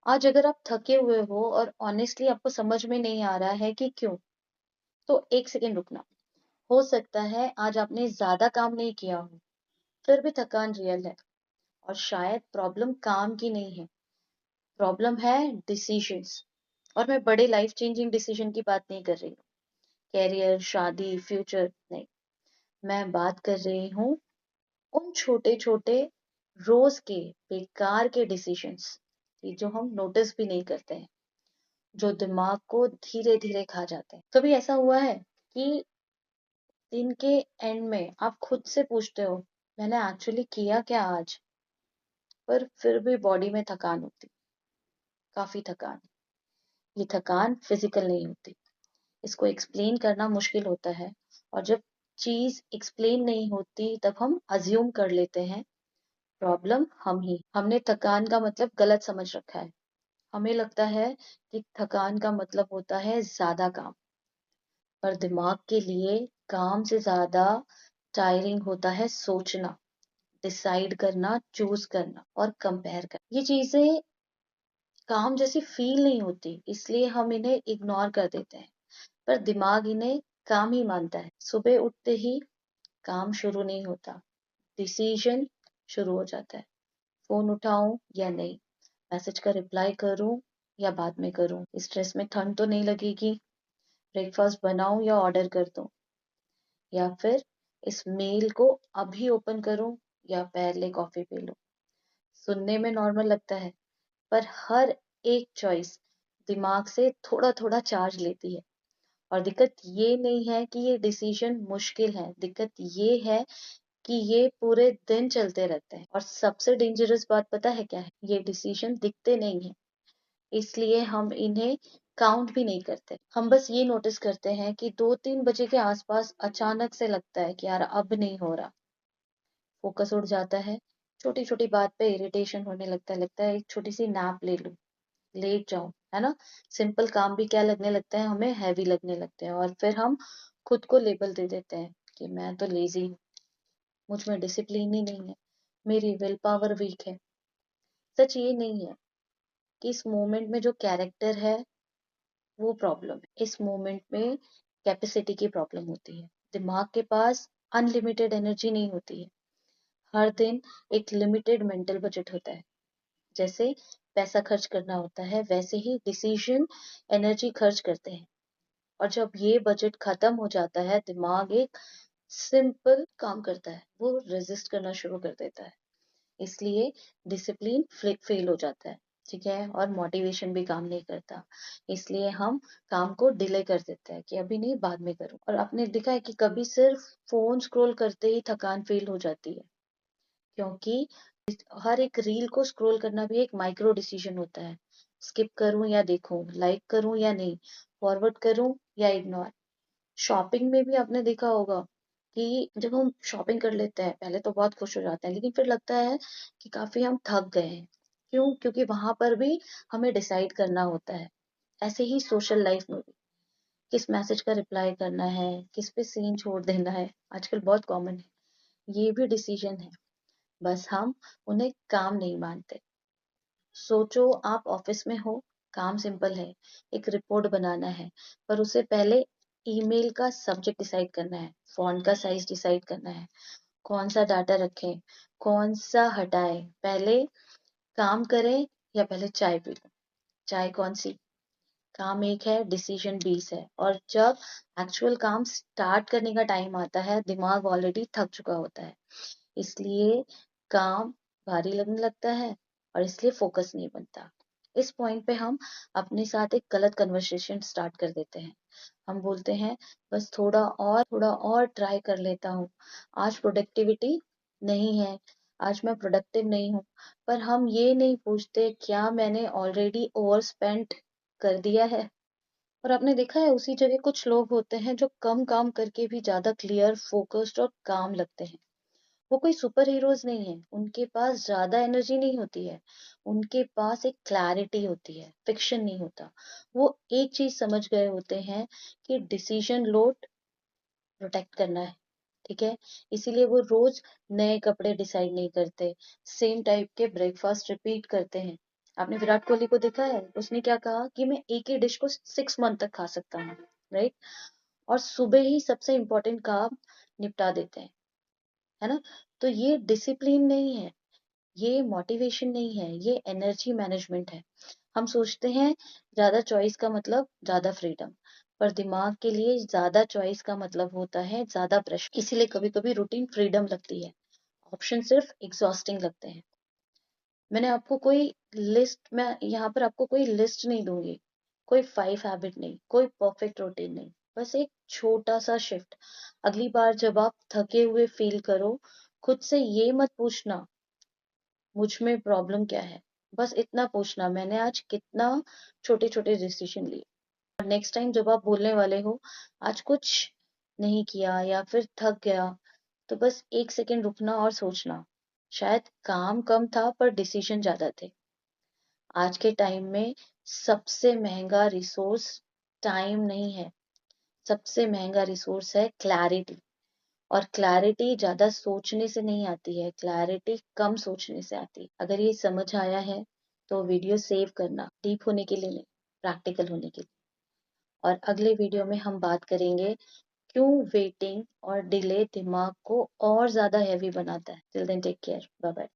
आज अगर आप थके हुए हो और ऑनेस्टली आपको समझ में नहीं आ रहा है कि क्यों, तो 1 सेकंड रुकना। हो सकता है आज आपने ज़्यादा काम नहीं किया हो, फिर भी थकान रियल है और शायद प्रॉब्लम काम की नहीं है, प्रॉब्लम है डिसीजंस। और मैं बड़े लाइफ चेंजिंग डिसीजन की बात नहीं कर रही हूँ, करियर, शादी, फ्यूचर नहीं। मैं बात कर रही हूँ उन छोटे-छोटे रोज़ के बेकार के डिसीजंस कि जो हम नोटिस भी नहीं करते हैं। जो दिमाग को धीरे-धीरे खा जाते हैं। कभी ऐसा हुआ है कि दिन के एंड में आप खुद से पूछते हो, मैंने एक्चुअली किया क्या आज? पर फिर भी बॉडी में थकान होती, काफ़ी थकान। ये थकान फिज़िकल नहीं होती। इसको एक्सप्लेन करना मुश्किल होता है और जब चीज़ एक्सप्लेन नहीं होती तब हम अज़्यूम कर लेते हैं प्रॉब्लम हम ही। हमने थकान का मतलब गलत समझ रखा है। हमें लगता है कि थकान का मतलब होता है ज़्यादा काम। पर दिमाग के लिए काम से ज़्यादा टायरिंग होता है सोचना, डिसाइड करना, चूज़ करना और कंपेयर करना। ये चीज़ें काम जैसी फ़ील नहीं होती, इसलिए हम इन्हें इग्नोर कर देते हैं, पर दिमाग इन्हें काम ही मानता है। सुबह उठते ही काम शुरू नहीं होता, डिसीजन शुरू हो जाता है। फ़ोन उठाऊँ या नहीं? मैसेज का रिप्लाई करूँ या बाद में करूँ? स्ट्रेस में ठंड तो नहीं लगेगी? ब्रेकफ़ास्ट बनाऊँ या ऑर्डर कर दूँ? या फिर इस मेल को अभी ओपन करूं या पहले कॉफी पी लूं। सुनने में नॉर्मल लगता है, पर हर एक चॉइस दिमाग से थोड़ा थोड़ा चार्ज लेती है। और दिक्कत ये नहीं है कि ये डिसीजन मुश्किल है, दिक्कत ये है कि ये पूरे दिन चलते रहते हैं। और सबसे डेंजरस बात पता है क्या है? ये डिसीजन दिखते नहीं है, इसलिए हम इन्हें काउंट भी नहीं करते। हम बस ये नोटिस करते हैं कि 2-3 बजे के आसपास अचानक से लगता है कि यार अब नहीं हो रहा। फोकस उड़ जाता है, छोटी-छोटी बात पे इरिटेशन होने लगता है एक छोटी सी नैप ले लूं, लेट जाऊं, है ना? सिंपल काम भी क्या लगने लगते हैं हमें, हैवी लगने लगते हैं और फिर हम खुद को लेबल दे देते हैं कि मैं तो लेजी हूँ, मुझ में डिसिप्लिन ही नहीं है, मेरी विल पावर वीक है। सच ये नहीं है कि इस मोमेंट में जो कैरेक्टर है वो प्रॉब्लम है, इस मोमेंट में कैपेसिटी की प्रॉब्लम होती है। दिमाग के पास अनलिमिटेड एनर्जी नहीं होती है। हर दिन एक लिमिटेड मेंटल बजट होता है। जैसे पैसा खर्च करना होता है, वैसे ही डिसीजन एनर्जी खर्च करते हैं। और जब ये बजट खत्म हो जाता है, दिमाग एक सिंपल काम करता है, वो रेजिस्ट करना शुरू कर देता है। इसलिए डिसिप्लिन फेल हो जाता है, ठीक है? और मोटिवेशन भी काम नहीं करता, इसलिए हम काम को डिले कर देते हैं कि अभी नहीं, बाद में करूं। और आपने देखा है कि कभी सिर्फ फोन स्क्रॉल करते ही थकान फील हो जाती है, क्योंकि हर एक रील को स्क्रॉल करना भी एक माइक्रो डिसीजन होता है। स्किप करूं या देखूं, लाइक करूं या नहीं, फॉरवर्ड करूं या इग्नोर। शॉपिंग में भी आपने देखा होगा कि जब हम शॉपिंग कर लेते हैं, पहले तो बहुत खुश हो जाते हैं, लेकिन फिर लगता है कि काफी हम थक गए हैं। क्यों? क्योंकि वहां पर भी हमें डिसाइड करना होता है। ऐसे ही सोशल लाइफ में भी किस मैसेज का रिप्लाई करना है, किस पे सीन छोड़ देना है, आजकल बहुत कॉमन है। ये भी डिसीजन है, बस हम उन्हें काम नहीं मानते। सोचो आप ऑफिस में हो, काम सिंपल है, एक रिपोर्ट बनाना है, पर उससे पहले ईमेल का सब्जेक्ट डिसाइड करना है, फॉन्ट का साइज डिसाइड करना है, कौन सा डाटा रखें, कौन सा हटाएं। पहले काम करें या पहले चाय पी लो? चाय कौन सी? काम एक है, डिसीजन 20 है। और जब एक्चुअल काम स्टार्ट करने का टाइम आता है, दिमाग ऑलरेडी थक चुका होता है। इसलिए काम भारी लगने लगता है और इसलिए फोकस नहीं बनता। इस पॉइंट पे हम अपने साथ एक गलत कन्वर्सेशन स्टार्ट कर देते हैं। हम बोलते हैं बस थोड़ा और ट्राई कर लेता हूँ, आज प्रोडक्टिविटी नहीं है, आज मैं प्रोडक्टिव नहीं हूँ। पर हम ये नहीं पूछते क्या मैंने ऑलरेडी ओवर स्पेंट कर दिया है। और आपने देखा है उसी जगह कुछ लोग होते हैं जो कम काम करके भी ज्यादा क्लियर, फोकस्ड और काम लगते हैं। वो कोई सुपर हीरोज नहीं है, उनके पास ज्यादा एनर्जी नहीं होती है, उनके पास एक क्लैरिटी होती है, फिक्शन नहीं होता। वो एक चीज समझ गए होते हैं कि डिसीजन लोड प्रोटेक्ट करना है, ठीक है? इसीलिए वो रोज नए कपड़े डिसाइड नहीं करते, सेम टाइप के ब्रेकफास्ट रिपीट करते हैं, आपने विराट कोहली को देखा है, उसने क्या कहा कि मैं एक ही डिश को 6 मंथ तक खा सकता हूँ, राइट? और सुबह ही सबसे इम्पोर्टेंट काम निपटा देते हैं, है ना? तो ये डिसिप्लिन नहीं है, ये मोटिवेशन नहीं है, ये एनर्जी मैनेजमेंट है। हम सोचते हैं ज्यादा चॉइस का मतलब ज्यादा फ्रीडम, पर दिमाग के लिए ज्यादा चॉइस का मतलब होता है ज्यादा प्रेशर। इसीलिए कभी कभी रूटीन फ्रीडम लगती है, ऑप्शन सिर्फ एग्जॉस्टिंग लगते हैं। मैंने आपको कोई लिस्ट, मैं यहाँ पर आपको कोई लिस्ट नहीं दूंगी, कोई 5 हैबिट नहीं, कोई परफेक्ट रूटीन नहीं, बस एक छोटा सा शिफ्ट। अगली बार जब आप थके हुए फील करो, खुद से ये मत पूछना मुझ में प्रॉब्लम क्या है, बस इतना पूछना मैंने आज कितना छोटे छोटे डिसीजन लिए। और नेक्स्ट टाइम जब आप बोलने वाले हो आज कुछ नहीं किया या फिर थक गया, तो बस 1 सेकेंड रुकना और सोचना, शायद काम कम था पर डिसीजन ज्यादा थे। आज के टाइम में सबसे महंगा रिसोर्स टाइम नहीं है, सबसे महंगा रिसोर्स है क्लैरिटी। और क्लैरिटी ज्यादा सोचने से नहीं आती है, क्लैरिटी कम सोचने से आती है। अगर ये समझ आया है तो वीडियो सेव करना, डीप होने के लिए नहीं, प्रैक्टिकल होने के लिए। और अगले वीडियो में हम बात करेंगे क्यों वेटिंग और डिले दिमाग को और ज्यादा हैवी बनाता है। Till then take care, bye bye.